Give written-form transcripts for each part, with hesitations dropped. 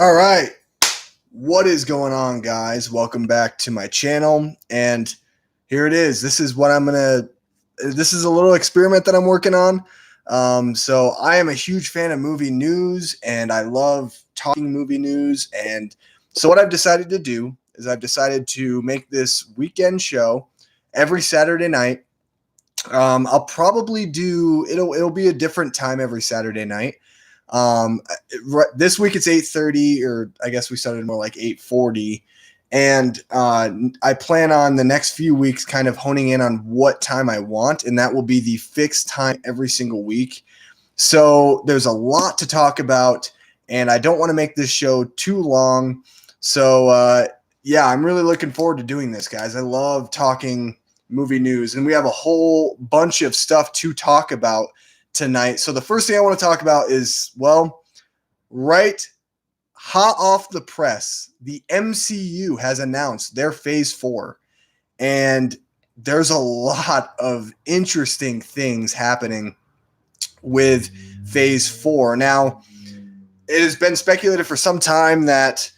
All right. What is going on, guys? Welcome back to my channel. And here it is. This is a little experiment that I'm working on. So I am a huge fan of movie news and I love talking movie news. And so what I've decided to do is I've decided to make this weekend show every Saturday night. I'll probably it'll be a different time every Saturday night. This week it's 8:30, or I guess we started more like 8:40. And I plan on the next few weeks kind of honing in on what time I want, and that will be the fixed time every single week. So there's a lot to talk about, and I don't want to make this show too long. So yeah, I'm really looking forward to doing this, guys. I love talking movie news, and we have a whole bunch of stuff to talk about tonight. So the first thing I want to talk about is, well, right hot off the press, the MCU has announced their phase 4, and there's a lot of interesting things happening with phase 4. Now, it has been speculated for some time that,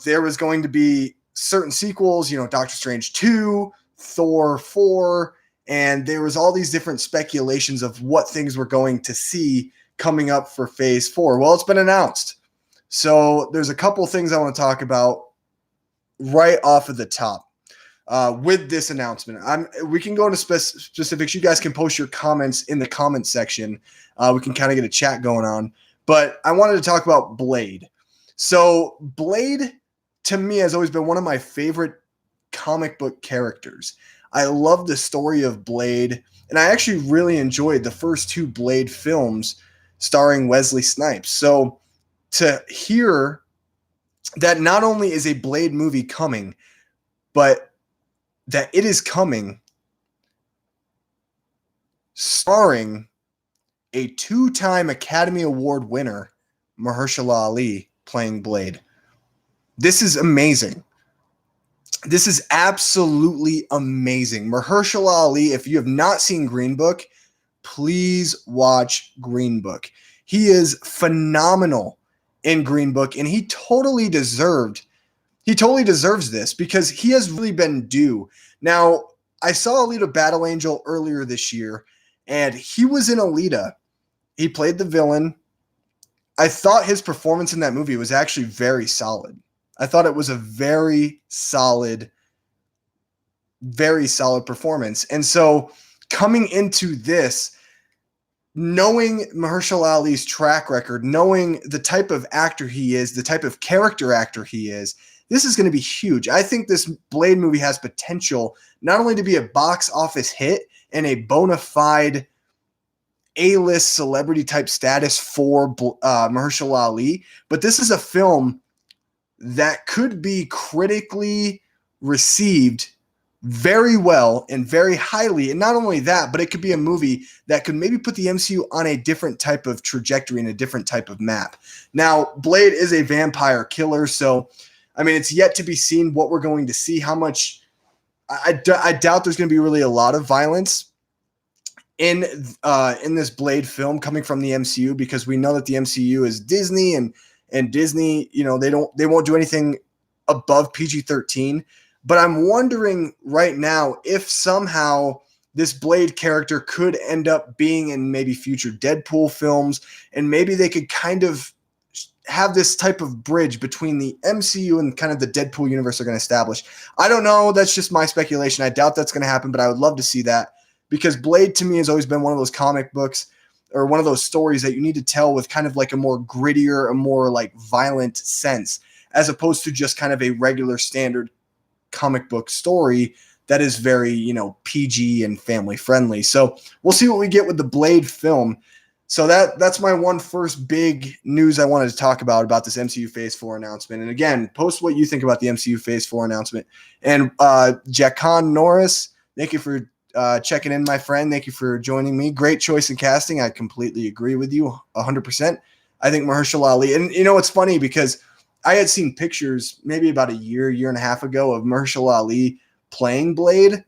there was going to be certain sequels, Doctor Strange 2, Thor 4, and there was all these different speculations of what things we're going to see coming up for phase 4. Well, it's been announced. So there's a couple things I want to talk about right off of the top with this announcement. We can go into specifics. You guys can post your comments in the comment section. We can kind of get a chat going on. But I wanted to talk about Blade. So Blade, to me, has always been one of my favorite comic book characters. I love the story of Blade, and I actually really enjoyed the first 2 Blade films starring Wesley Snipes. So to hear that not only is a Blade movie coming, but that it is coming starring a 2-time Academy Award winner, Mahershala Ali, playing Blade. This is amazing. This is absolutely amazing. Mahershala Ali, if you have not seen Green Book, please watch Green Book. He is phenomenal in Green Book, and he totally deserves this because he has really been due. Now, I saw Alita Battle Angel earlier this year, and he was in Alita. He played the villain. I thought his performance in that movie was actually very solid. I thought it was a very solid performance. And so coming into this, knowing Mahershala Ali's track record, knowing the type of actor he is, the type of character actor he is, this is going to be huge. I think this Blade movie has potential not only to be a box office hit and a bona fide A-list celebrity type status for Mahershala Ali, but this is a film that could be critically received very well and very highly. And not only that, but it could be a movie that could maybe put the MCU on a different type of trajectory and a different type of map. Now, Blade is a vampire killer, so, I mean, it's yet to be seen what we're going to see, how much – I doubt there's going to be really a lot of violence in this Blade film coming from the MCU, because we know that the MCU is Disney, and Disney, they won't do anything above PG-13. But I'm wondering right now if somehow this Blade character could end up being in maybe future Deadpool films, and maybe they could kind of have this type of bridge between the MCU and kind of the Deadpool universe they're going to establish. I don't know. That's just my speculation. I doubt that's going to happen, but I would love to see that, because Blade to me has always been one of those comic books or one of those stories that you need to tell with kind of like a more grittier, a more like violent sense, as opposed to just kind of a regular standard comic book story that is very, PG and family friendly. So we'll see what we get with the Blade film. So that's my first big news I wanted to talk about this MCU Phase 4 announcement. And again, post what you think about the MCU Phase 4 announcement. And Jackon Norris, thank you for checking in, my friend. Thank you for joining me. Great choice in casting. I completely agree with you 100%. I think Mahershala Ali, and it's funny because I had seen pictures maybe about a year and a half ago of Mahershala Ali playing Blade.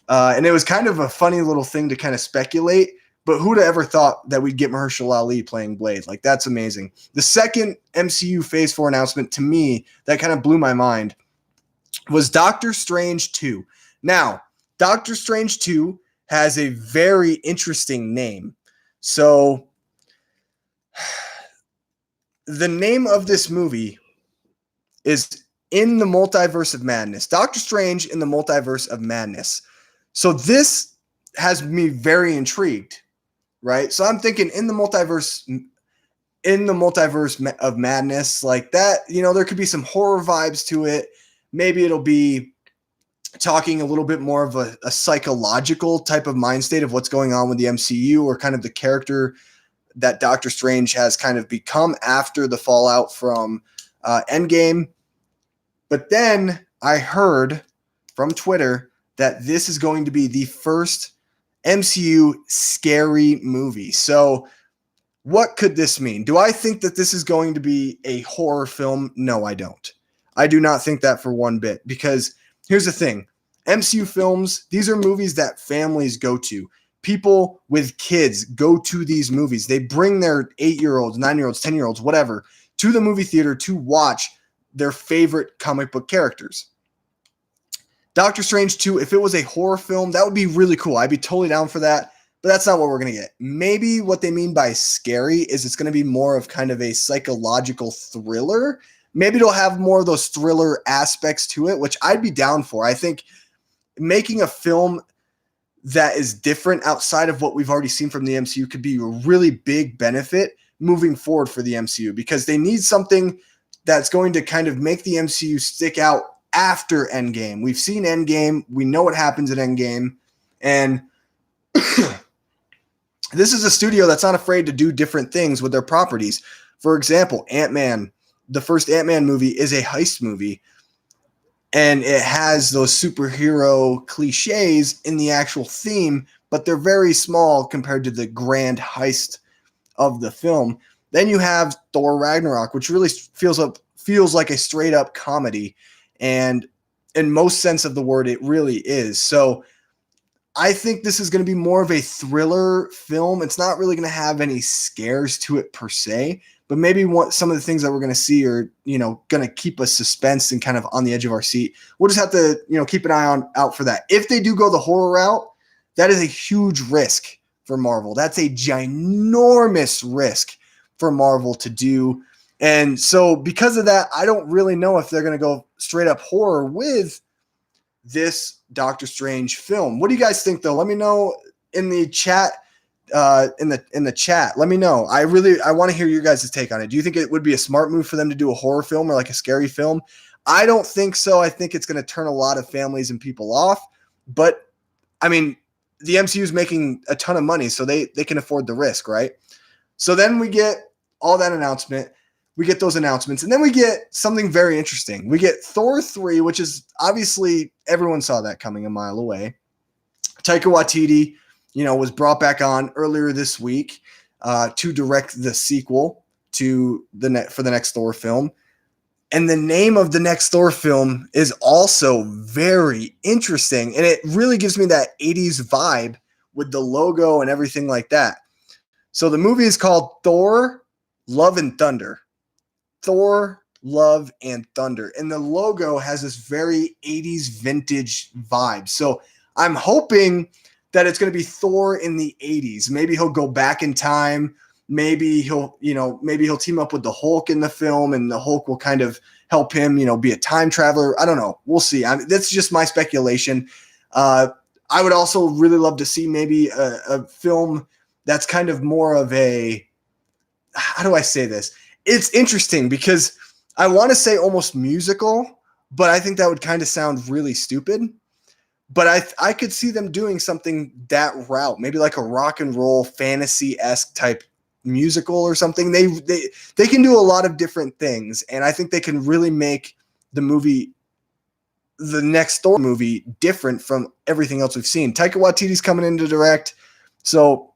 And it was kind of a funny little thing to kind of speculate. But who'd have ever thought that we'd get Mahershala Ali playing Blade? Like, that's amazing. The second MCU Phase 4 announcement, to me, that kind of blew my mind was Doctor Strange 2. Now, Doctor Strange 2 has a very interesting name. So, the name of this movie is In the Multiverse of Madness. Doctor Strange in the Multiverse of Madness. So, this has me very intrigued, right? So, I'm thinking in the multiverse of madness, like that, there could be some horror vibes to it. Maybe it'll be talking a little bit more of a psychological type of mind state of what's going on with the MCU, or kind of the character that Doctor Strange has kind of become after the fallout from Endgame. But then I heard from Twitter that this is going to be the first MCU scary movie. So what could this mean? Do I think that this is going to be a horror film? No, I don't. I do not think that for one bit, because here's the thing. MCU films, these are movies that families go to. People with kids go to these movies. They bring their 8-year-olds, 9-year-olds, 10-year-olds, whatever, to the movie theater to watch their favorite comic book characters. Doctor Strange 2, if it was a horror film, that would be really cool. I'd be totally down for that, but that's not what we're going to get. Maybe what they mean by scary is it's going to be more of kind of a psychological thriller. Maybe it'll have more of those thriller aspects to it, which I'd be down for. I think making a film that is different outside of what we've already seen from the MCU could be a really big benefit moving forward for the MCU, because they need something that's going to kind of make the MCU stick out after Endgame. We've seen Endgame. We know what happens at Endgame. And this is a studio that's not afraid to do different things with their properties. For example, Ant-Man, the first Ant-Man movie is a heist movie, and it has those superhero cliches in the actual theme, but they're very small compared to the grand heist of the film. Then you have Thor Ragnarok, which really feels like a straight up comedy. And in most sense of the word, it really is. So I think this is going to be more of a thriller film. It's not really going to have any scares to it per se, but maybe some of the things that we're going to see are, going to keep us suspense and kind of on the edge of our seat. We'll just have to, keep an eye out for that. If they do go the horror route, that is a huge risk for Marvel. That's a ginormous risk for Marvel to do. And so because of that, I don't really know if they're going to go straight up horror with this Doctor Strange film. What do you guys think, though? Let me know in the chat. In the chat, let me know. I want to hear your guys' take on it. Do you think it would be a smart move for them to do a horror film or like a scary film? I don't think so. I think it's going to turn a lot of families and people off. But I mean, the MCU is making a ton of money, so they can afford the risk, right? So then we get all that announcement. We get those announcements, and then we get something very interesting. We get Thor 3, which is obviously everyone saw that coming a mile away. Taika Waititi, was brought back on earlier this week to direct the sequel to for the next Thor film. And the name of the next Thor film is also very interesting, and it really gives me that 80s vibe with the logo and everything like that. So the movie is called Thor, Love and Thunder. Thor, Love, and Thunder. And the logo has this very 80s vintage vibe. So I'm hoping that it's going to be Thor in the 80s. Maybe he'll go back in time. Maybe he'll team up with the Hulk in the film, and the Hulk will kind of help him, be a time traveler. I don't know. We'll see. That's just my speculation. I would also really love to see maybe a film that's kind of more of a, how do I say this? It's interesting because I want to say almost musical, but I think that would kind of sound really stupid. But I could see them doing something that route, maybe like a rock and roll fantasy-esque type musical or something. They can do a lot of different things, and I think they can really make the next Thor movie, different from everything else we've seen. Taika Waititi's coming in to direct, so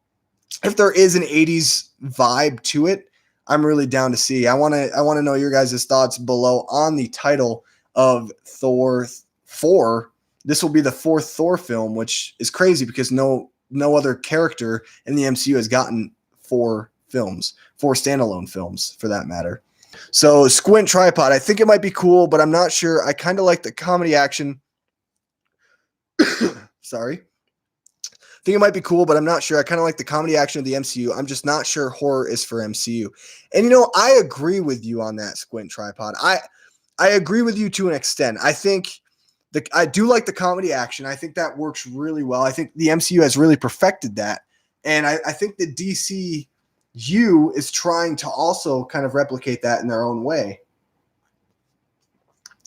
if there is an 80s vibe to it, I'm really down to see. I want to know your guys' thoughts below on the title of Thor 4. This will be the fourth Thor film, which is crazy because no no other character in the MCU has gotten 4 films, 4 standalone films for that matter. So Squint Tripod, I think it might be cool, but I'm not sure. I kind of like the comedy action. Sorry. I think it might be cool, but I'm not sure. I kind of like the comedy action of the MCU. I'm just not sure horror is for MCU. And, I agree with you on that, Squint Tripod. I agree with you to an extent. I think I do like the comedy action. I think that works really well. I think the MCU has really perfected that. And I think the DCU is trying to also kind of replicate that in their own way.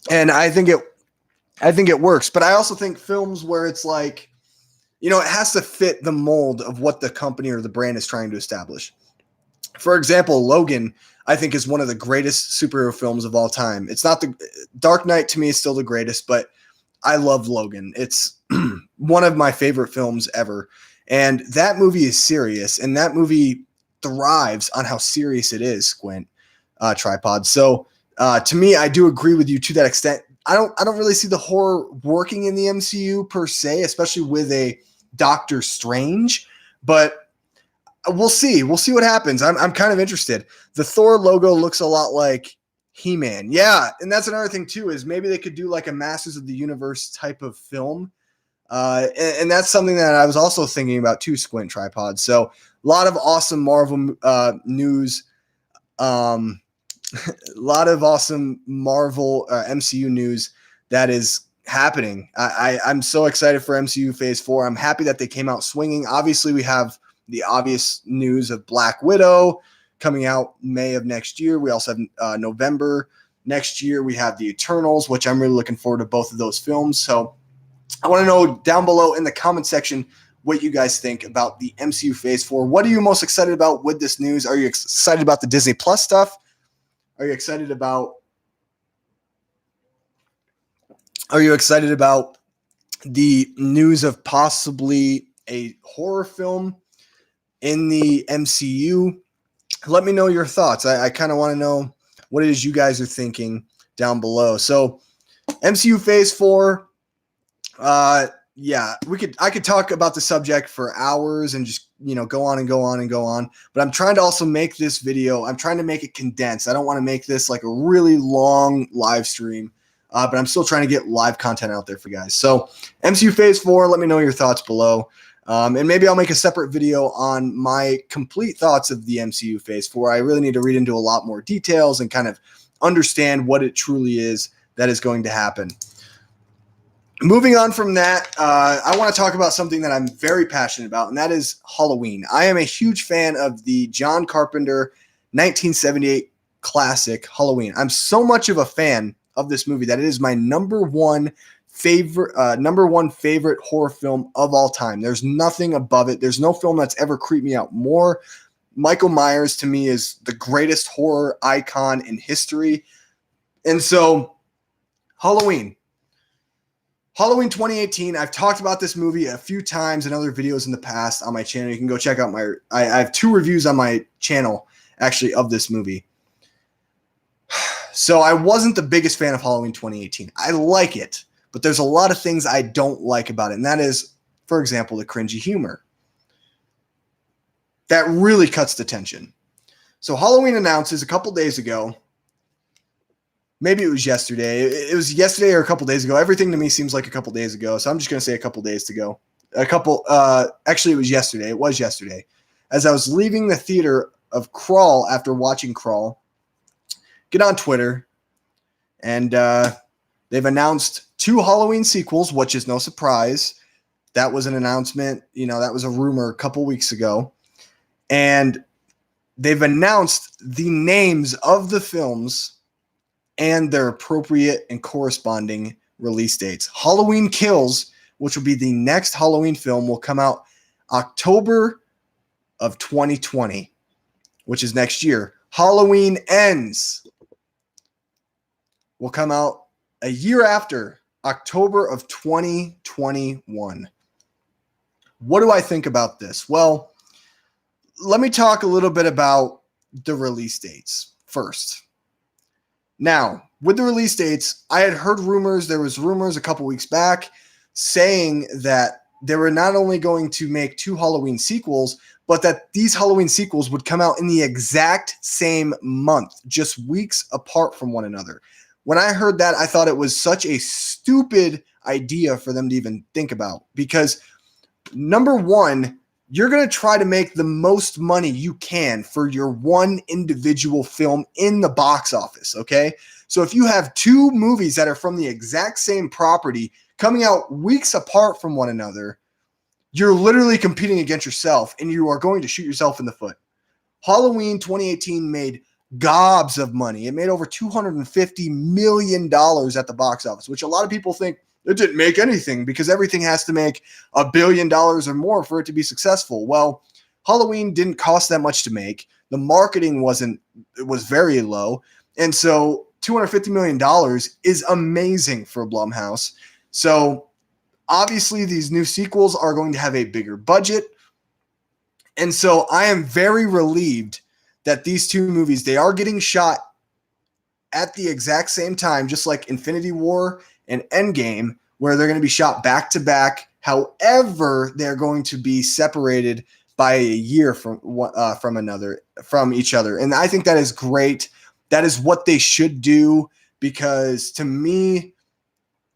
And I think it works. But I also think films where it's like, it has to fit the mold of what the company or the brand is trying to establish. For example, Logan, I think, is one of the greatest superhero films of all time. It's not the Dark Knight to me is still the greatest, but I love Logan. It's one of my favorite films ever. And that movie is serious, and that movie thrives on how serious it is, Squint Tripod. So to me, I do agree with you to that extent. I don't really see the horror working in the MCU per se, especially with a Doctor Strange, but we'll see. We'll see what happens. I'm kind of interested. The Thor logo looks a lot like He-Man. Yeah, and that's another thing too, is maybe they could do like a Masters of the Universe type of film. And that's something that I was also thinking about too, Squint Tripod. So a lot of awesome Marvel news. A lot of awesome Marvel MCU news that is happening. I'm so excited for MCU Phase 4. I'm happy that they came out swinging. Obviously, we have the obvious news of Black Widow coming out May of next year. We also have November next year. We have the Eternals, which I'm really looking forward to both of those films. So I want to know down below in the comment section what you guys think about the MCU Phase 4. What are you most excited about with this news? Are you excited about the Disney Plus stuff? Are you excited about the news of possibly a horror film in the MCU? Let me know your thoughts. I kind of want to know what it is you guys are thinking down below. So MCU Phase 4, yeah, I could talk about the subject for hours and just, go on and go on and go on. But I'm trying to also make this video, I'm trying to make it condensed. I don't want to make this like a really long live stream, but I'm still trying to get live content out there for you guys. So MCU Phase 4, let me know your thoughts below. And maybe I'll make a separate video on my complete thoughts of the MCU Phase 4. I really need to read into a lot more details and kind of understand what it truly is that is going to happen. Moving on from that, I want to talk about something that I'm very passionate about, and that is Halloween. I am a huge fan of the John Carpenter 1978 classic Halloween. I'm so much of a fan of this movie that it is my number one favorite horror film of all time. There's nothing above it. There's no film that's ever creeped me out more. Michael Myers to me is the greatest horror icon in history. And so Halloween 2018, I've talked about this movie a few times in other videos in the past on my channel. You can go check out I have 2 reviews on my channel actually of this movie. So I wasn't the biggest fan of Halloween 2018. I like it, but there's a lot of things I don't like about it. And that is, for example, the cringy humor. That really cuts the tension. So Halloween announces a couple days ago, maybe it was yesterday. It was yesterday or a couple days ago. Everything to me seems like a couple days ago. So I'm just going to say a couple days ago. Actually, it was yesterday. It was yesterday. As I was leaving the theater of Crawl after watching Crawl, get on Twitter, and they've announced 2 Halloween sequels, which is no surprise. That was an announcement. That was a rumor a couple weeks ago. And they've announced the names of the films and their appropriate and corresponding release dates. Halloween Kills, which will be the next Halloween film, will come out October of 2020, which is next year. Halloween Ends will come out a year after, October of 2021. What do I think about this? Well, let me talk a little bit about the release dates first. Now, with the release dates, I had heard rumors. There was rumors a couple weeks back saying that they were not only going to make 2 Halloween sequels, but that these Halloween sequels would come out in the exact same month, just weeks apart from one another. When I heard that, I thought it was such a stupid idea for them to even think about, because number one, you're going to try to make the most money you can for your one individual film in the box office, okay? So if you have 2 movies that are from the exact same property coming out weeks apart from one another, you're literally competing against yourself, and you are going to shoot yourself in the foot. Halloween 2018 made gobs of money. It made over $250 million at the box office, which a lot of people think it didn't make anything because everything has to make $1 billion or more for it to be successful. Well, Halloween didn't cost that much to make. The marketing was very low. And so $250 million is amazing for Blumhouse. So obviously these new sequels are going to have a bigger budget. And so I am very relieved that these 2 movies, they are getting shot at the exact same time, just like Infinity War and Endgame, where they're going to be shot back to back. However, they're going to be separated by a year from each other. And I think that is great. That is what they should do, because to me,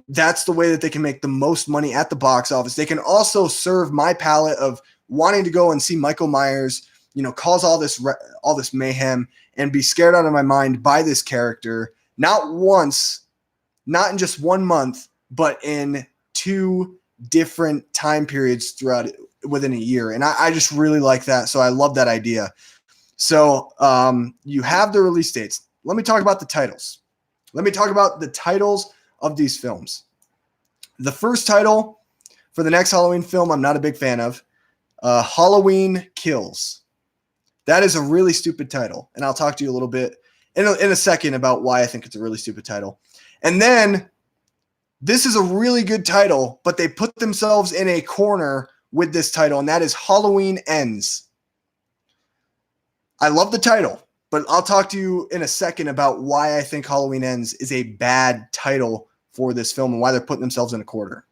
that's the way that they can make the most money at the box office. They can also serve my palate of wanting to go and see Michael Myers, cause all this mayhem and be scared out of my mind by this character, not once, not in just 1 month, but in 2 different time periods throughout within a year. And I just really like that. So I love that idea. So you have the release dates. Let me talk about the titles. Let me talk about the titles of these films. The first title for the next Halloween film, I'm not a big fan of. Halloween Kills. That is a really stupid title, and I'll talk to you a little bit in a second about why I think it's a really stupid title. And then this is a really good title, but they put themselves in a corner with this title, and that is Halloween Ends. I love the title, but I'll talk to you in a second about why I think Halloween Ends is a bad title for this film and why they're putting themselves in a corner.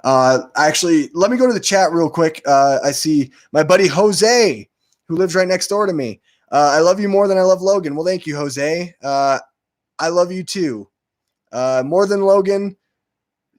Actually, let me go to the chat real quick. I see my buddy Jose, who lives right next door to me. I love you more than I love Logan. Well, thank you, Jose. I love you too. More than Logan.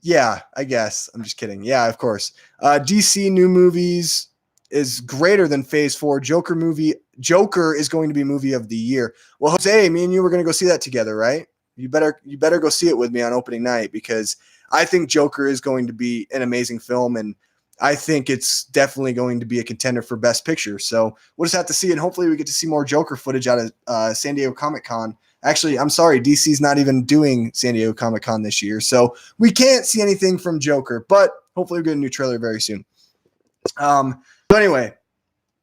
Yeah, I guess. I'm just kidding. Yeah, of course. DC new movies is greater than Phase 4. Joker is going to be movie of the year. Well, Jose, me and you were going to go see that together, right? You better go see it with me on opening night, because I think Joker is going to be an amazing film, and I think it's definitely going to be a contender for Best Picture. So we'll just have to see, and hopefully we get to see more Joker footage out of San Diego Comic-Con. Actually, I'm sorry, DC's not even doing San Diego Comic-Con this year, so we can't see anything from Joker, but hopefully we'll get a new trailer very soon. So anyway,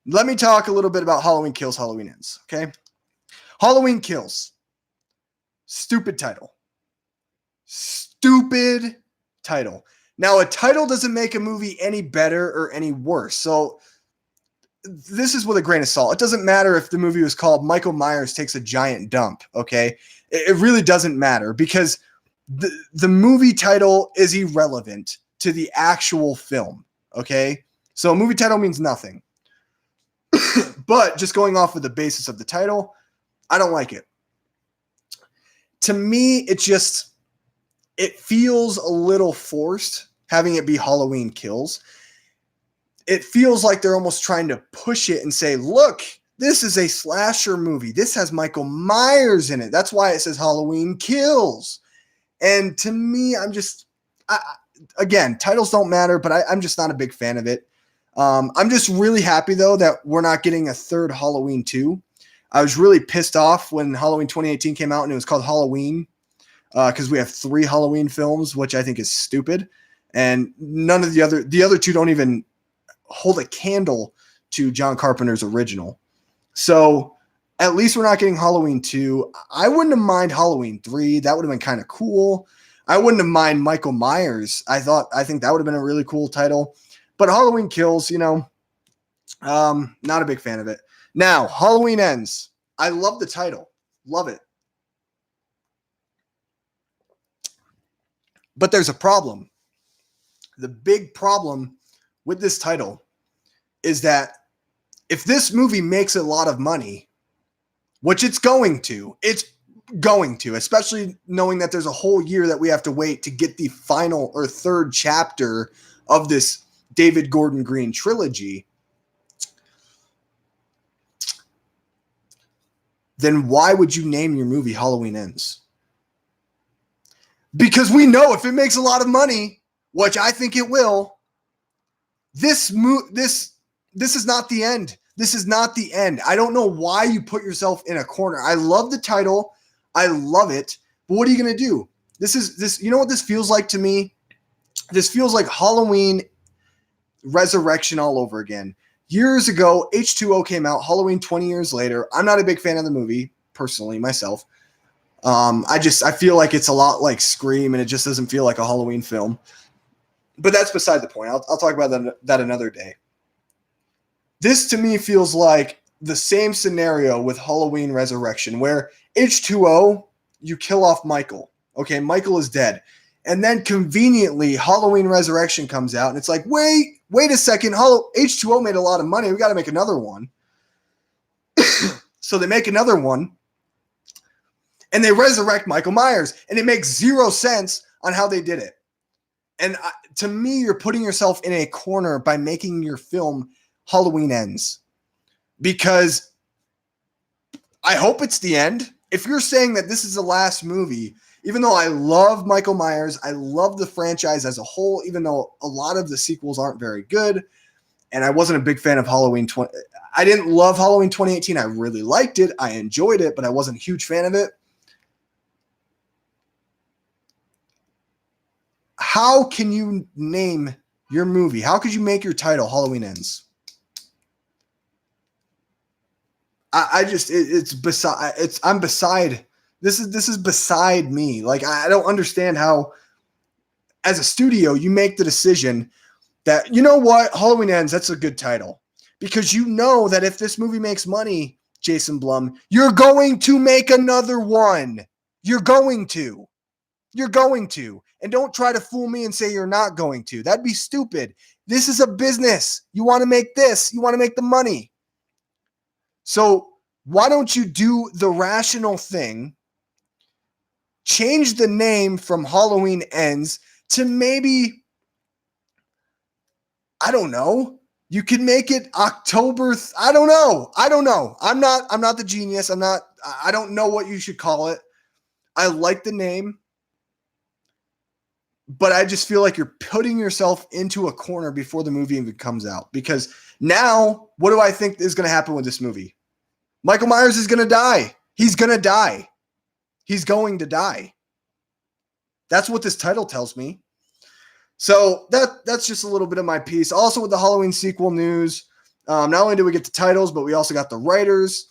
let me talk a little bit about Halloween Kills, Halloween Ends, okay? Halloween Kills. Stupid title. Stupid title. Now, a title doesn't make a movie any better or any worse. So this is with a grain of salt. It doesn't matter if the movie was called Michael Myers Takes a Giant Dump, okay? It really doesn't matter, because the movie title is irrelevant to the actual film, okay? So a movie title means nothing. But just going off of the basis of the title, I don't like it. To me, it feels a little forced having it be Halloween Kills. It feels like they're almost trying to push it and say, look, this is a slasher movie. This has Michael Myers in it. That's why it says Halloween Kills. And to me, again, titles don't matter, but I'm just not a big fan of it. I'm just really happy, though, that we're not getting a third Halloween 2. I was really pissed off when Halloween 2018 came out and it was called Halloween, because we have 3 Halloween films, which I think is stupid. And none of the other 2 don't even hold a candle to John Carpenter's original. So at least we're not getting Halloween 2. I wouldn't have minded Halloween 3. That would have been kind of cool. I wouldn't have minded Michael Myers. I think that would have been a really cool title. But Halloween Kills, not a big fan of it. Now, Halloween Ends. I love the title. Love it. But there's a problem. The big problem with this title is that if this movie makes a lot of money, which it's going to, especially knowing that there's a whole year that we have to wait to get the final or third chapter of this David Gordon Green trilogy, then why would you name your movie Halloween Ends? Because we know if it makes a lot of money, which I think it will, this is not the end. This is not the end. I don't know why you put yourself in a corner. I love the title. I love it. But what are you going to do? You know what this feels like to me? This feels like Halloween Resurrection all over again. Years ago, H2O came out, Halloween 20 years later. I'm not a big fan of the movie, personally, myself. I feel like it's a lot like Scream, and it just doesn't feel like a Halloween film. But that's beside the point. I'll talk about that another day. This, to me, feels like the same scenario with Halloween Resurrection, where H2O, you kill off Michael. Okay, Michael is dead. And then conveniently, Halloween Resurrection comes out, and it's like, wait a second. H2O made a lot of money. We got to make another one. So they make another one, and they resurrect Michael Myers, and it makes zero sense on how they did it. And to me, you're putting yourself in a corner by making your film Halloween Ends, because I hope it's the end. If you're saying that this is the last movie, even though I love Michael Myers, I love the franchise as a whole, even though a lot of the sequels aren't very good, and I wasn't a big fan of I didn't love Halloween 2018. I really liked it. I enjoyed it, but I wasn't a huge fan of it. How can you name your movie? How could you make your title Halloween Ends? This is beside me. Like, I don't understand how, as a studio, you make the decision that, you know what, Halloween Ends, that's a good title. Because you know that if this movie makes money, Jason Blum, you're going to make another one. You're going to. And don't try to fool me and say you're not going to. That'd be stupid. This is a business. You want to make this. You want to make the money. So why don't you do the rational thing, change the name from Halloween Ends to maybe, I don't know, you can make it October. I don't know. I'm not the genius. I don't know what you should call it. I like the name, but I just feel like you're putting yourself into a corner before the movie even comes out. Because now, what do I think is going to happen with this movie? Michael Myers is going to die. He's going to die. He's going to die. That's what this title tells me. So that's just a little bit of my piece. Also, with the Halloween sequel news, not only did we get the titles, but we also got the writers.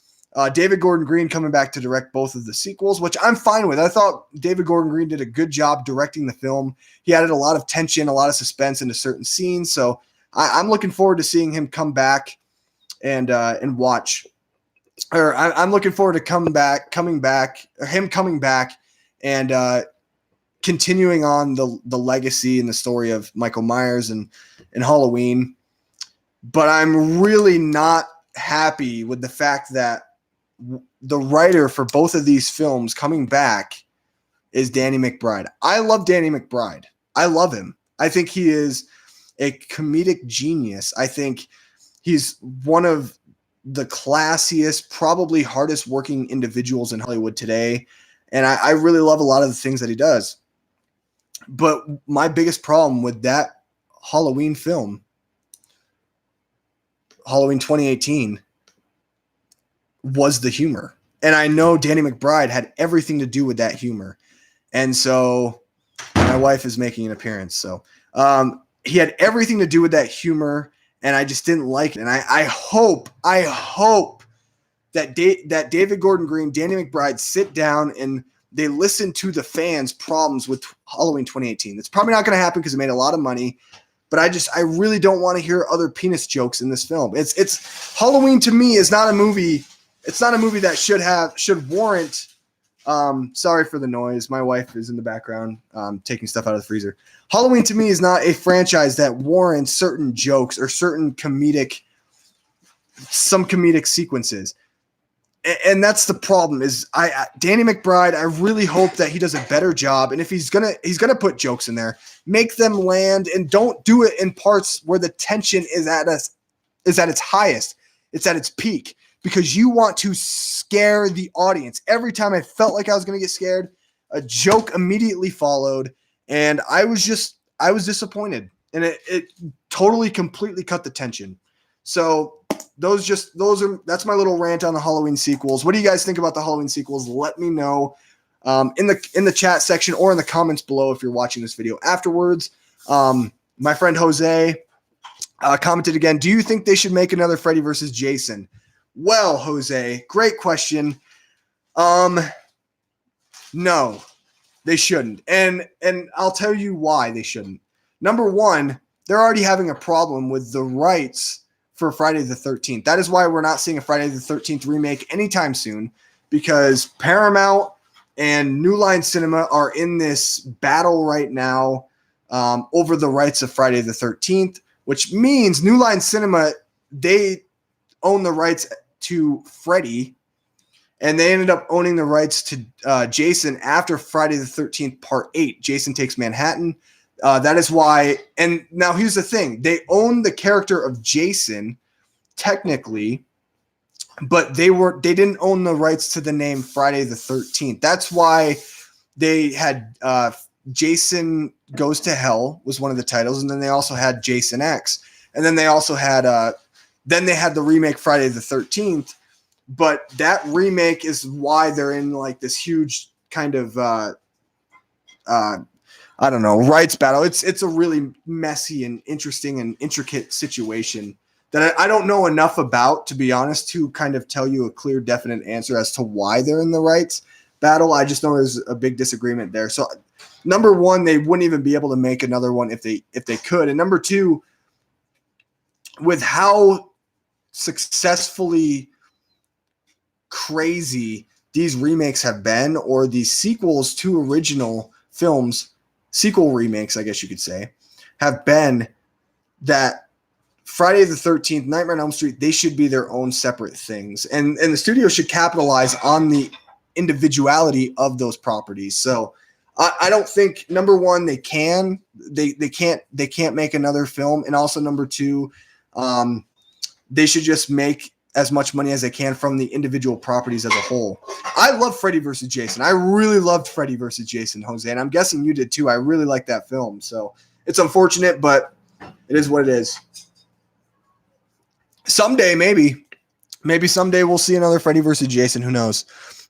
David Gordon Green coming back to direct both of the sequels, which I'm fine with. I thought David Gordon Green did a good job directing the film. He added a lot of tension, a lot of suspense into certain scenes. So I'm looking forward to seeing him come back and watch. Or I'm looking forward to him coming back and continuing on the legacy and the story of Michael Myers and Halloween. But I'm really not happy with the fact that the writer for both of these films coming back is Danny McBride. I love Danny McBride. I love him. I think he is a comedic genius. I think he's one of the classiest, probably hardest working individuals in Hollywood today. And I really love a lot of the things that he does. But my biggest problem with that Halloween film, Halloween 2018, was the humor. And I know Danny McBride had everything to do with that humor. And so my wife is making an appearance. So he had everything to do with that humor, and I just didn't like it. And I hope that David Gordon Green, Danny McBride sit down and they listen to the fans' problems with Halloween 2018. It's probably not going to happen because it made a lot of money. But I really don't want to hear other penis jokes in this film. It's Halloween to me is not a movie. It's not a movie that should warrant Sorry for the noise. My wife is in the background taking stuff out of the freezer. Halloween to me is not a franchise that warrants certain jokes or certain comedic sequences. And that's the problem is Danny McBride, I really hope that he does a better job. And if he's gonna put jokes in there, make them land and don't do it in parts where the tension is at its highest. It's at its peak because you want to scare the audience. Every time I felt like I was going to get scared, a joke immediately followed. And I was disappointed, and it totally completely cut the tension. So that's my little rant on the Halloween sequels. What do you guys think about the Halloween sequels? Let me know in the chat section or in the comments below if you're watching this video afterwards. My friend Jose commented again, do you think they should make another Freddy versus Jason? Well, Jose, great question. No, they shouldn't. And I'll tell you why they shouldn't. Number one, they're already having a problem with the rights for Friday the 13th. That is why we're not seeing a Friday the 13th remake anytime soon, because Paramount and New Line Cinema are in this battle right now over the rights of Friday the 13th, which means New Line Cinema, they own the rights to Freddy, and they ended up owning the rights to Jason after Friday the 13th Part 8, Jason Takes Manhattan. That is why, and now here's the thing, they own the character of Jason technically, but they didn't own the rights to the name Friday the 13th. That's why they had Jason Goes to Hell was one of the titles, and then they also had Jason X, and then they also had the remake Friday the 13th. But that remake is why they're in like this huge kind of I don't know, rights battle. It's a really messy and interesting and intricate situation that I don't know enough about, to be honest, to kind of tell you a clear, definite answer as to why they're in the rights battle. I just know there's a big disagreement there. So, number one, they wouldn't even be able to make another one if they could. And number two, with how successfully crazy these remakes have been, or these sequels to original films, sequel remakes, I guess you could say, have been, that Friday the 13th, Nightmare on Elm Street, they should be their own separate things. And the studio should capitalize on the individuality of those properties. So I don't think, number one, they can't make another film. And also number two, they should just make as much money as they can from the individual properties as a whole. I love Freddy versus Jason. I really loved Freddy versus Jason, Jose, and I'm guessing you did too. I really like that film. So it's unfortunate, but it is what it is. Someday, maybe someday we'll see another Freddy versus Jason. Who knows?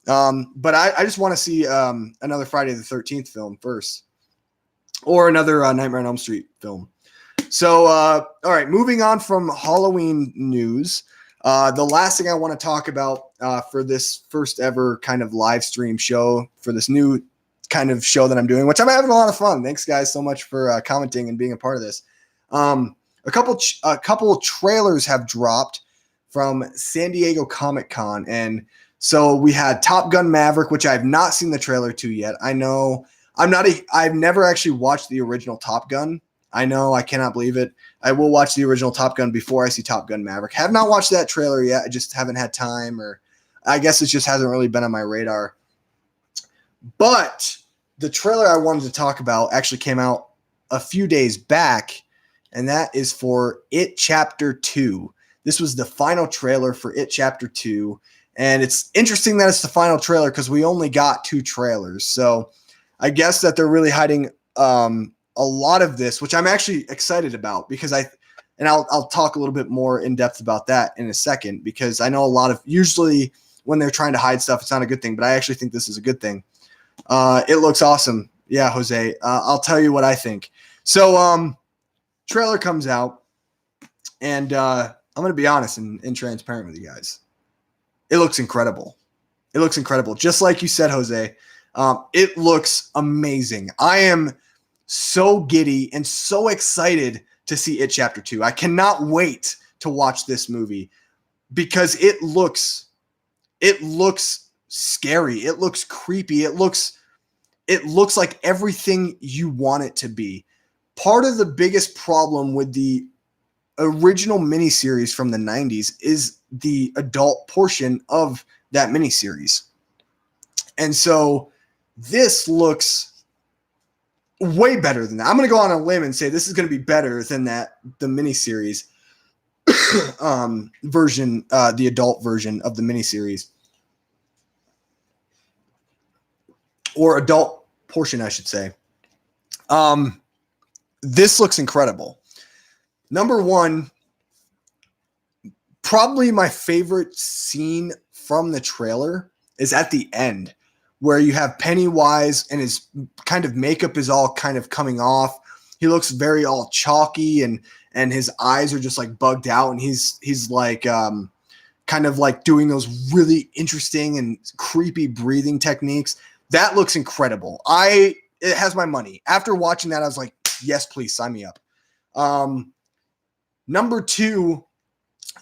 But I just want to see another Friday the 13th film first, or another Nightmare on Elm Street film. So, all right, moving on from Halloween news. The last thing I want to talk about for this first ever kind of live stream show, for this new kind of show that I'm doing, which I'm having a lot of fun. Thanks, guys, so much for commenting and being a part of this. A couple trailers have dropped from San Diego Comic-Con, and so we had Top Gun Maverick, which I have not seen the trailer to yet. I know I've never actually watched the original Top Gun. I know, I cannot believe it. I will watch the original Top Gun before I see Top Gun Maverick. Have not watched that trailer yet. I just haven't had time, or I guess it just hasn't really been on my radar. But the trailer I wanted to talk about actually came out a few days back, and that is for It Chapter 2. This was the final trailer for It Chapter 2, and it's interesting that it's the final trailer because we only got 2 trailers. So I guess that they're really hiding a lot of this, which I'm actually excited about, because I'll talk a little bit more in depth about that in a second, because I know usually when they're trying to hide stuff, it's not a good thing, but I actually think this is a good thing. It looks awesome. Yeah, Jose, I'll tell you what I think. So, trailer comes out, and I'm going to be honest and transparent with you guys. It looks incredible. It looks incredible. Just like you said, Jose, it looks amazing. I am so giddy and so excited to see It Chapter 2. I cannot wait to watch this movie because it looks scary. It looks creepy. It looks like everything you want it to be. Part of the biggest problem with the original miniseries from the 90s is the adult portion of that miniseries. And so this looks way better than that. I'm going to go on a limb and say this is going to be better than the miniseries version, the adult version of the miniseries. Or adult portion, I should say. This looks incredible. Number one, probably my favorite scene from the trailer is at the end, where you have Pennywise and his kind of makeup is all kind of coming off. He looks very all chalky and his eyes are just like bugged out, and he's like kind of like doing those really interesting and creepy breathing techniques. That looks incredible. It has my money. After watching that, I was like, yes, please sign me up. Number two,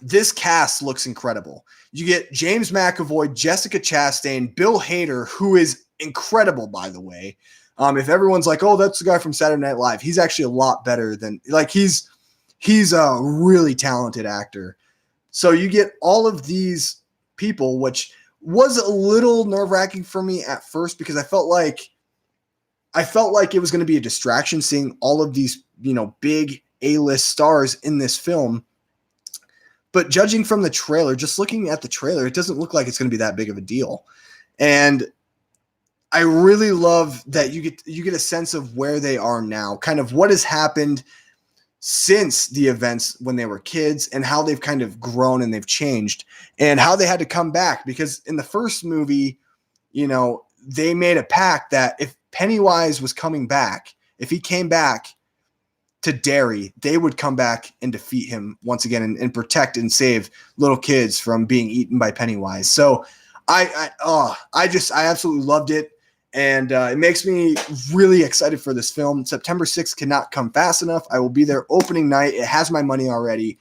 this cast looks incredible. You get James McAvoy, Jessica Chastain, Bill Hader, who is incredible, by the way. If everyone's like, oh, that's the guy from Saturday Night Live, he's actually a lot better than, like, he's a really talented actor. So you get all of these people, which was a little nerve-wracking for me at first because I felt like it was going to be a distraction seeing all of these, big A-list stars in this film. But judging from the trailer, just looking at the trailer, it doesn't look like it's going to be that big of a deal. And I really love that you get a sense of where they are now, kind of what has happened since the events when they were kids and how they've kind of grown and they've changed and how they had to come back. Because in the first movie, they made a pact that if Pennywise was coming back, if he came back to Derry, they would come back and defeat him once again and protect and save little kids from being eaten by Pennywise. So I absolutely loved it. And it makes me really excited for this film. September 6th cannot come fast enough. I will be there opening night. It has my money already.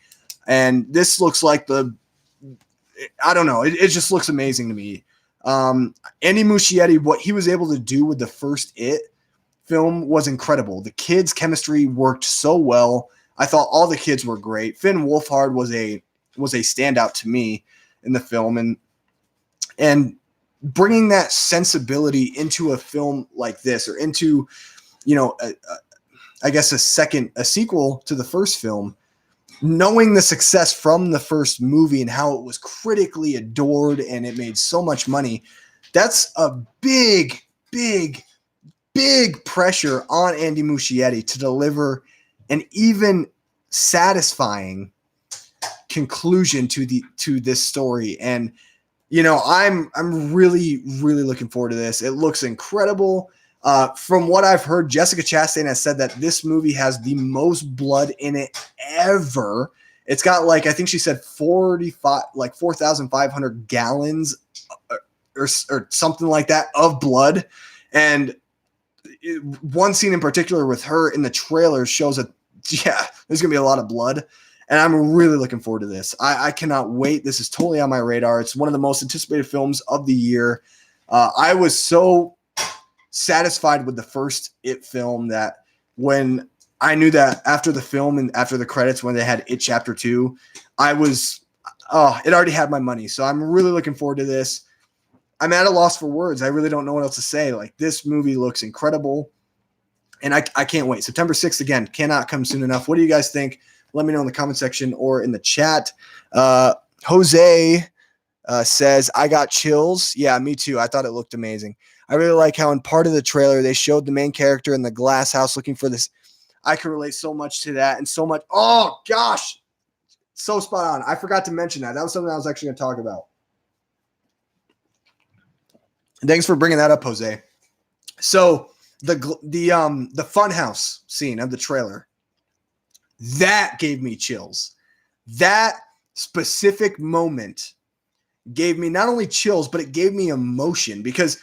And this looks like I don't know. It just looks amazing to me. Andy Muschietti, what he was able to do with the first It film was incredible. The kids' chemistry worked so well. I thought all the kids were great. Finn Wolfhard was a standout to me in the film, and bringing that sensibility into a film like this, or into, I guess a sequel to the first film, knowing the success from the first movie and how it was critically adored and it made so much money, that's a big, big, big pressure on Andy Muschietti to deliver an even satisfying conclusion to this story. And I'm really, really looking forward to this. It looks incredible. From what I've heard, Jessica Chastain has said that this movie has the most blood in it ever. It's got I think she said 4,500 gallons or something like that of blood. And one scene in particular with her in the trailer shows that, there's going to be a lot of blood. And I'm really looking forward to this. I cannot wait. This is totally on my radar. It's one of the most anticipated films of the year. I was so satisfied with the first It film that when I knew that after the film and after the credits, when they had It Chapter 2, it already had my money. So I'm really looking forward to this. I'm at a loss for words. I really don't know what else to say. This movie looks incredible. And I can't wait. September 6th, again, cannot come soon enough. What do you guys think? Let me know in the comment section or in the chat. Jose says, I got chills. Yeah, me too. I thought it looked amazing. I really like how in part of the trailer, they showed the main character in the glass house looking for this. I could relate so much to that and so much. Oh, gosh. So spot on. I forgot to mention that. That was something I was actually going to talk about. Thanks for bringing that up, Jose. So the funhouse scene of the trailer, that gave me chills. That specific moment gave me not only chills, but it gave me emotion, because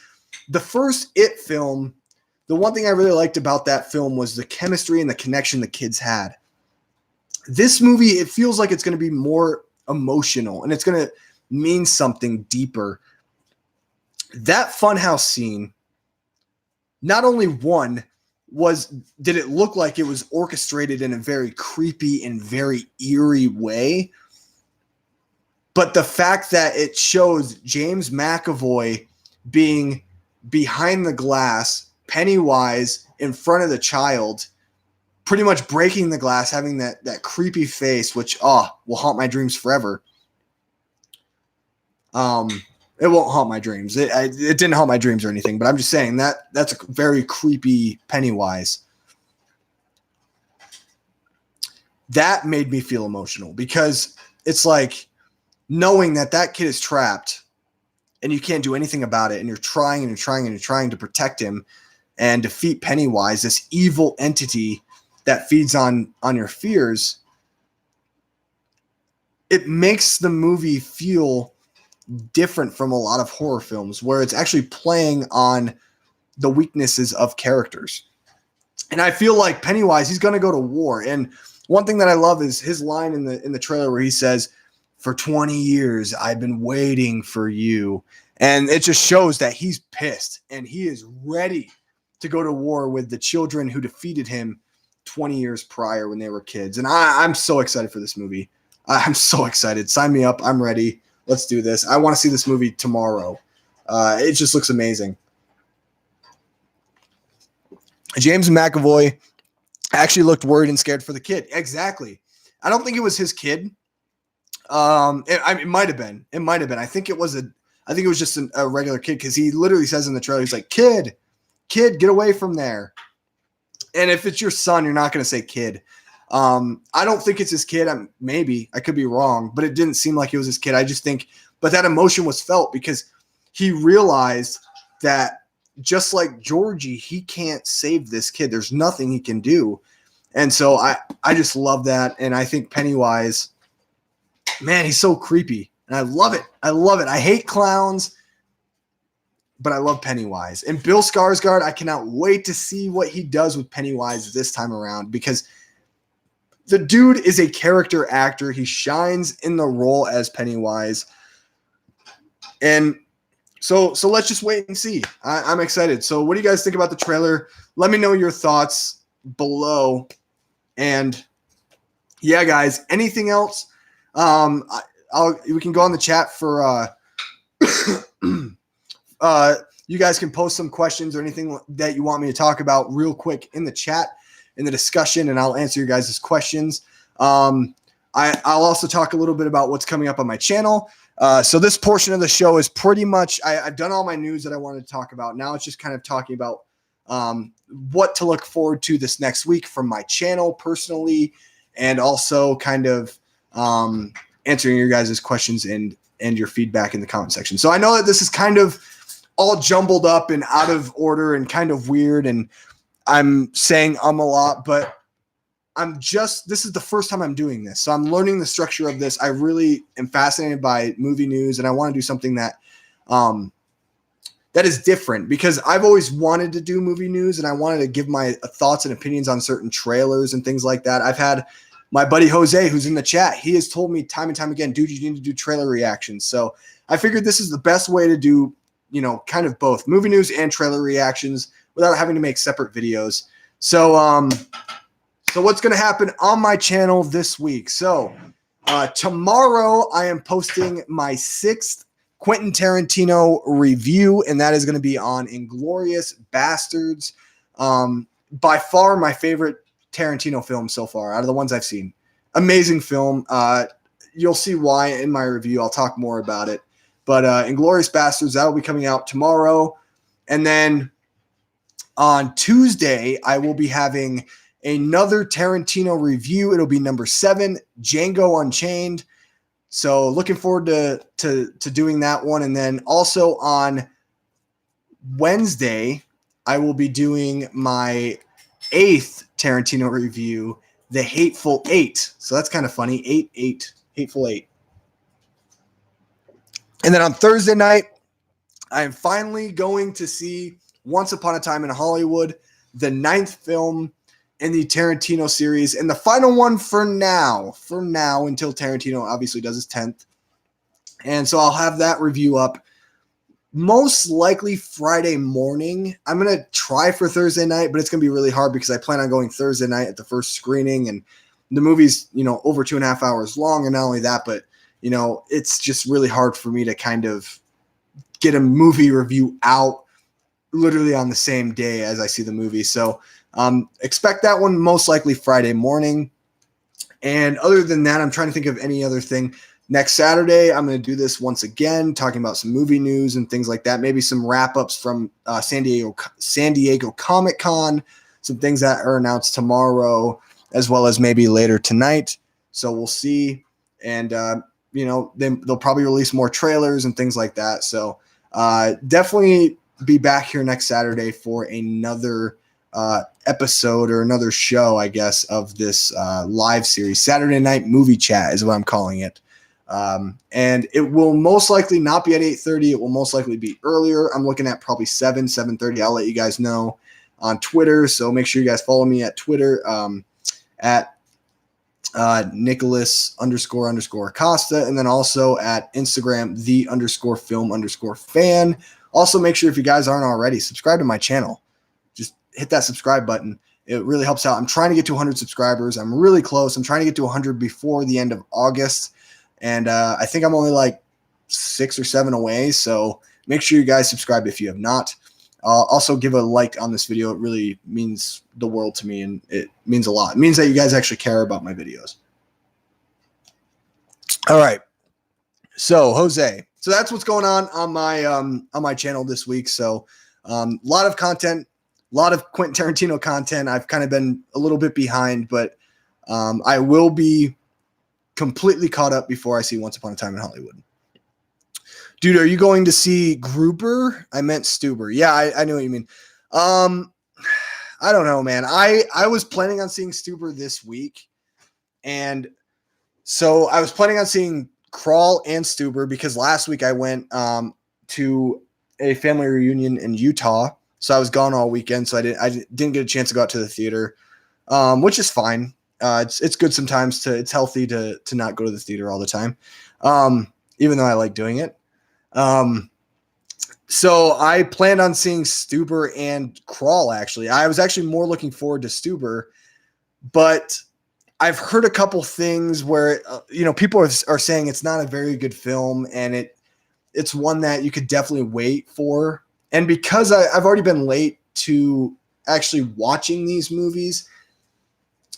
the first It film, the one thing I really liked about that film was the chemistry and the connection the kids had. This movie, it feels like it's going to be more emotional and it's going to mean something deeper. That funhouse scene, not only did it look like it was orchestrated in a very creepy and very eerie way, but the fact that it shows James McAvoy being behind the glass, Pennywise in front of the child, pretty much breaking the glass, having that creepy face, which will haunt my dreams forever. It won't haunt my dreams. It didn't haunt my dreams or anything, but I'm just saying that's a very creepy Pennywise. That made me feel emotional because it's like knowing that kid is trapped and you can't do anything about it, and you're trying and you're trying and you're trying to protect him and defeat Pennywise, this evil entity that feeds on your fears. It makes the movie feel different from a lot of horror films where it's actually playing on the weaknesses of characters. And I feel like Pennywise, he's going to go to war. And one thing that I love is his line in the trailer where he says, "For 20 years, I've been waiting for you." And it just shows that he's pissed and he is ready to go to war with the children who defeated him 20 years prior when they were kids. And I'm so excited for this movie. I'm so excited. Sign me up. I'm ready. Let's do this. I want to see this movie tomorrow. It just looks amazing. James McAvoy actually looked worried and scared for the kid. Exactly. I don't think it was his kid. It might have been. It might have been. I think it was just a regular kid, because he literally says in the trailer, he's like, kid, get away from there. And if it's your son, you're not going to say kid. I don't think it's his kid. Maybe I could be wrong, but it didn't seem like it was his kid. I just think, but that emotion was felt because he realized that just like Georgie, he can't save this kid. There's nothing he can do. And so I just love that. And I think Pennywise, man, he's so creepy. And I love it. I love it. I hate clowns, but I love Pennywise. And Bill Skarsgård, I cannot wait to see what he does with Pennywise this time around, because the dude is a character actor. He shines in the role as Pennywise. And so let's just wait and see. I'm excited. So what do you guys think about the trailer? Let me know your thoughts below. And yeah, guys, anything else? We can go on the chat for you guys can post some questions or anything that you want me to talk about real quick in the chat, in the discussion, and I'll answer your guys' questions. I'll also talk a little bit about what's coming up on my channel. So this portion of the show is pretty much, I've done all my news that I wanted to talk about. Now it's just kind of talking about what to look forward to this next week from my channel personally, and also kind of answering your guys' questions and your feedback in the comment section. So I know that this is kind of all jumbled up and out of order and kind of weird, and I'm saying a lot, but this is the first time I'm doing this. So I'm learning the structure of this. I really am fascinated by movie news, and I want to do something that is different, because I've always wanted to do movie news, and I wanted to give my thoughts and opinions on certain trailers and things like that. I've had my buddy Jose, who's in the chat, he has told me time and time again, dude, you need to do trailer reactions. So I figured this is the best way to do, kind of both movie news and trailer reactions without having to make separate videos. So, so what's going to happen on my channel this week? So tomorrow I am posting my 6th Quentin Tarantino review, and that is going to be on Inglourious Bastards. By far my favorite Tarantino film so far out of the ones I've seen. Amazing film. You'll see why in my review. I'll talk more about it. But Inglourious Bastards, that will be coming out tomorrow. And then on Tuesday, I will be having another Tarantino review. It'll be number 7, Django Unchained. So looking forward to doing that one. And then also on Wednesday, I will be doing my 8th Tarantino review, The Hateful Eight. So that's kind of funny. 8, Hateful Eight. And then on Thursday night, I am finally going to see Once Upon a Time in Hollywood, the 9th film in the Tarantino series, and the final one for now, until Tarantino obviously does his 10th. And so I'll have that review up most likely Friday morning. I'm going to try for Thursday night, but it's going to be really hard because I plan on going Thursday night at the first screening, and the movie's, over 2.5 hours long. And not only that, but, it's just really hard for me to kind of get a movie review out literally on the same day as I see the movie. So expect that one most likely Friday morning. And other than that, I'm trying to think of any other thing. Next Saturday, I'm going to do this once again, talking about some movie news and things like that. Maybe some wrap-ups from San Diego Comic-Con, some things that are announced tomorrow, as well as maybe later tonight. So we'll see. And, they'll probably release more trailers and things like that. So definitely be back here next Saturday for another episode or another show, I guess, of this live series. Saturday Night Movie Chat is what I'm calling it. And it will most likely not be at 8:30. It will most likely be earlier. I'm looking at probably 7:30. I'll let you guys know on Twitter. So make sure you guys follow me at Twitter at Nicholas__Acosta, and then also at Instagram, _film_fan. Also, make sure if you guys aren't already, subscribe to my channel. Just hit that subscribe button. It really helps out. I'm trying to get to 100 subscribers. I'm really close. I'm trying to get to 100 before the end of August. And I think I'm only like 6 or 7 away. So make sure you guys subscribe if you have not. Also give a like on this video. It really means the world to me, and it means a lot. It means that you guys actually care about my videos. All right. So Jose. So that's what's going on my channel this week. So a lot of content, a lot of Quentin Tarantino content. I've kind of been a little bit behind, but I will be completely caught up before I see Once Upon a Time in Hollywood. Dude, are you going to see Grouper? I meant Stuber. Yeah, I know what you mean. I don't know, man. I was planning on seeing Stuber this week. And so I was planning on seeing Crawl and Stuber because last week I went to a family reunion in Utah. So I was gone all weekend. So I didn't get a chance to go out to the theater, which is fine. It's good sometimes it's healthy to not go to the theater all the time. Even though I like doing it. So I planned on seeing Stuber and Crawl, actually. I was actually more looking forward to Stuber, but I've heard a couple things where, people are saying it's not a very good film, and it's one that you could definitely wait for. And because I've already been late to actually watching these movies,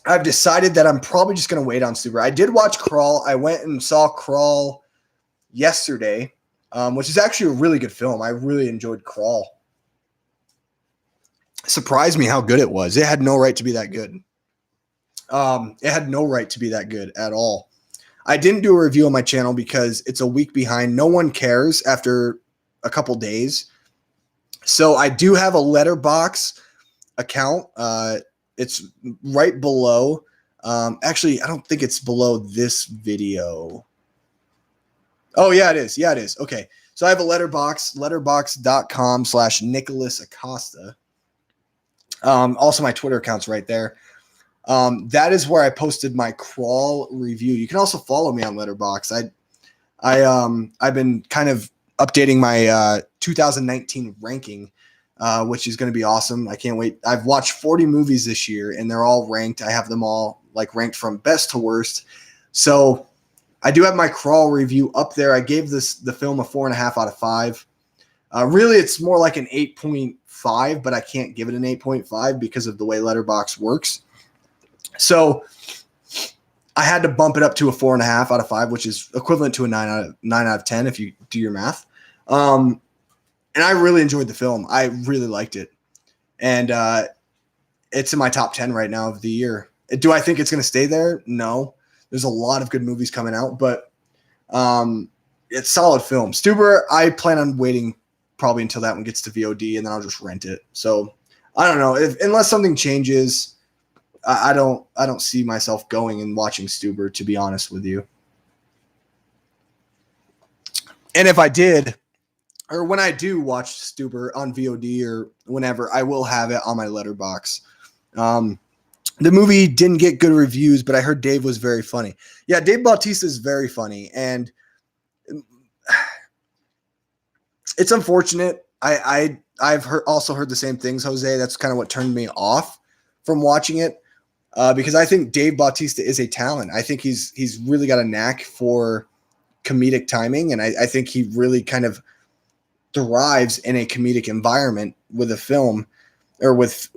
I've decided that I'm probably just going to wait on Stuber. I did watch Crawl. I went and saw Crawl yesterday, which is actually a really good film. I really enjoyed Crawl. Surprised me how good it was. It had no right to be that good. It had no right to be that good at all. I didn't do a review on my channel because it's a week behind. No one cares after a couple days. So I do have a Letterboxd account. It's right below. Actually, I don't think it's below this video. Oh, yeah, it is. Yeah, it is. Okay. So I have a Letterboxd, letterboxd.com/Nicholas Acosta. Also, my Twitter account's right there. That is where I posted my Crawl review. You can also follow me on Letterboxd. I've been kind of updating my 2019 ranking, which is going to be awesome. I can't wait. I've watched 40 movies this year, and they're all ranked. I have them all ranked from best to worst. So I do have my Crawl review up there. I gave the film a 4.5 out of 5. Really, it's more like an 8.5, but I can't give it an 8.5 because of the way Letterboxd works. So I had to bump it up to a 4.5 out of 5, which is equivalent to a 9 out of 10 if you do your math. And I really enjoyed the film. I really liked it. And it's in my top 10 right now of the year. Do I think it's going to stay there? No. There's a lot of good movies coming out, but it's solid film. Stuber, I plan on waiting probably until that one gets to VOD, and then I'll just rent it. So I don't know. Unless something changes, I don't see myself going and watching Stuber, to be honest with you. And if I did, or when I do watch Stuber on VOD or whenever, I will have it on my Letterboxd. The movie didn't get good reviews, but I heard Dave was very funny. Yeah, Dave Bautista is very funny. And it's unfortunate. I've also heard the same things, Jose. That's kind of what turned me off from watching it, because I think Dave Bautista is a talent. I think he's really got a knack for comedic timing, and I think he really kind of thrives in a comedic environment with a film or with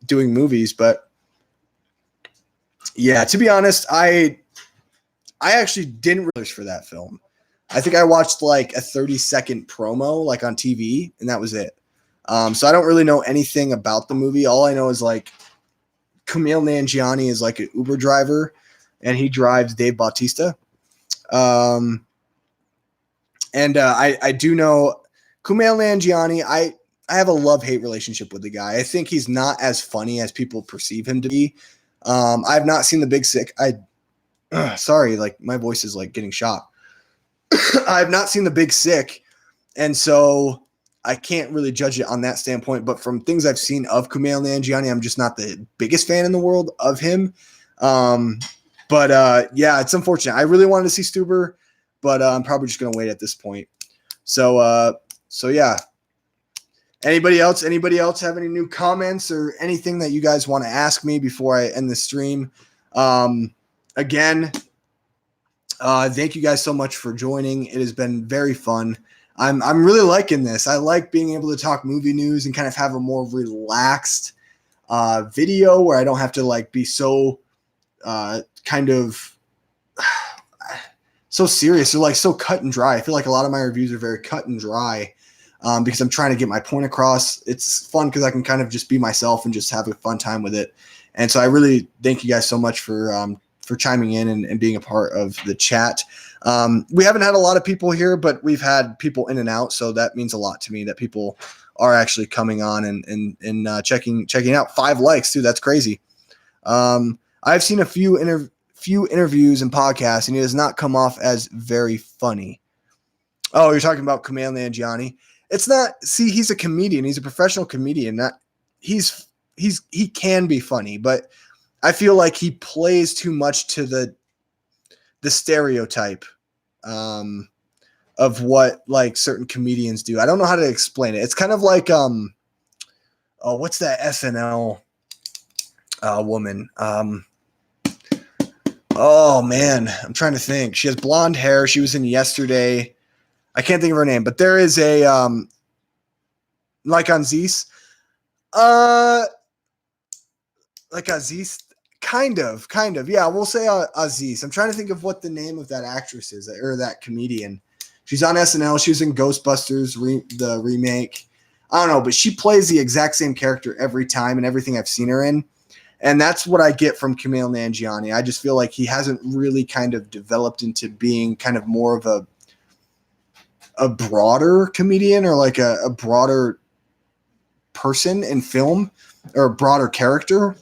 doing movies. But yeah, to be honest, I actually didn't really for that film. I think I watched like a 30-second promo like on TV, and that was it. So I don't really know anything about the movie. All I know is like Kumail Nanjiani is like an Uber driver, and he drives Dave Bautista. And I do know Kumail Nanjiani. I have a love-hate relationship with the guy. I think he's not as funny as people perceive him to be. I've not seen The Big Sick. Sorry, like my voice is like getting shot. I've not seen The Big Sick, and so I can't really judge it on that standpoint. But from things I've seen of Kumail Nanjiani, I'm just not the biggest fan in the world of him. But yeah, it's unfortunate. I really wanted to see Stuber, but I'm probably just going to wait at this point. So yeah. Anybody else have any new comments or anything that you guys want to ask me before I end the stream? Again, thank you guys so much for joining. It has been very fun. I'm really liking this. I like being able to talk movie news and kind of have a more relaxed video where I don't have to like be so kind of so serious or like so cut and dry. I feel like a lot of my reviews are very cut and dry because I'm trying to get my point across. It's fun because I can kind of just be myself and just have a fun time with it. And so I really thank you guys so much for chiming in and being a part of the chat. We haven't had a lot of people here, but we've had people in and out. So that means a lot to me that people are actually coming on and checking out. 5 likes too. That's crazy. I've seen a few interviews and podcasts, and he does not come off as very funny. Oh, you're talking about Kumail Nanjiani. It's not. See, he's a comedian. He's a professional comedian. He can be funny, but I feel like he plays too much to the stereotype of what like certain comedians do. I don't know how to explain it. It's kind of like what's that SNL woman? Oh man, I'm trying to think. She has blonde hair. She was in Yesterday. I can't think of her name, but there is a like Aziz. Like Aziz, kind of. Yeah, we'll say Aziz. I'm trying to think of what the name of that actress is or that comedian. She's on SNL. She was in Ghostbusters, the remake. I don't know, but she plays the exact same character every time in everything I've seen her in. And that's what I get from Kumail Nanjiani. I just feel like he hasn't really kind of developed into being kind of more of a broader comedian or like a broader person in film or a broader character.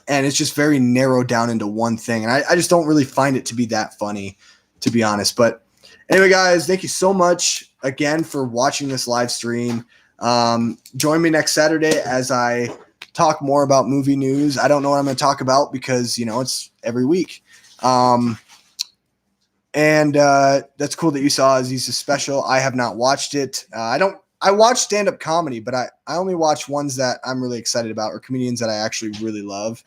And it's just very narrowed down into one thing. And I just don't really find it to be that funny, to be honest. But anyway, guys, thank you so much again for watching this live stream. Join me next Saturday as I talk more about movie news. I don't know what I'm going to talk about because, it's every week. And that's cool that you saw Aziz's special. I have not watched it. I watch stand-up comedy, but I only watch ones that I'm really excited about or comedians that I actually really love.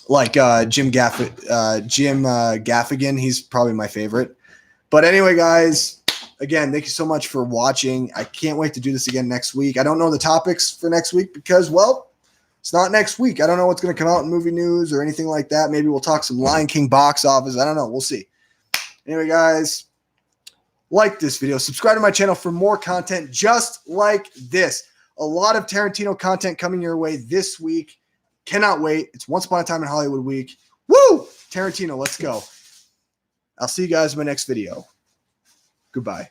Like Jim Gaffigan. He's probably my favorite. But anyway, guys, again, thank you so much for watching. I can't wait to do this again next week. I don't know the topics for next week because, well, it's not next week. I don't know what's going to come out in movie news or anything like that. Maybe we'll talk some Lion King box office. I don't know. We'll see. Anyway, guys, like this video. Subscribe to my channel for more content just like this. A lot of Tarantino content coming your way this week. Cannot wait. It's Once Upon a Time in Hollywood week. Woo! Tarantino, let's go. I'll see you guys in my next video. Goodbye.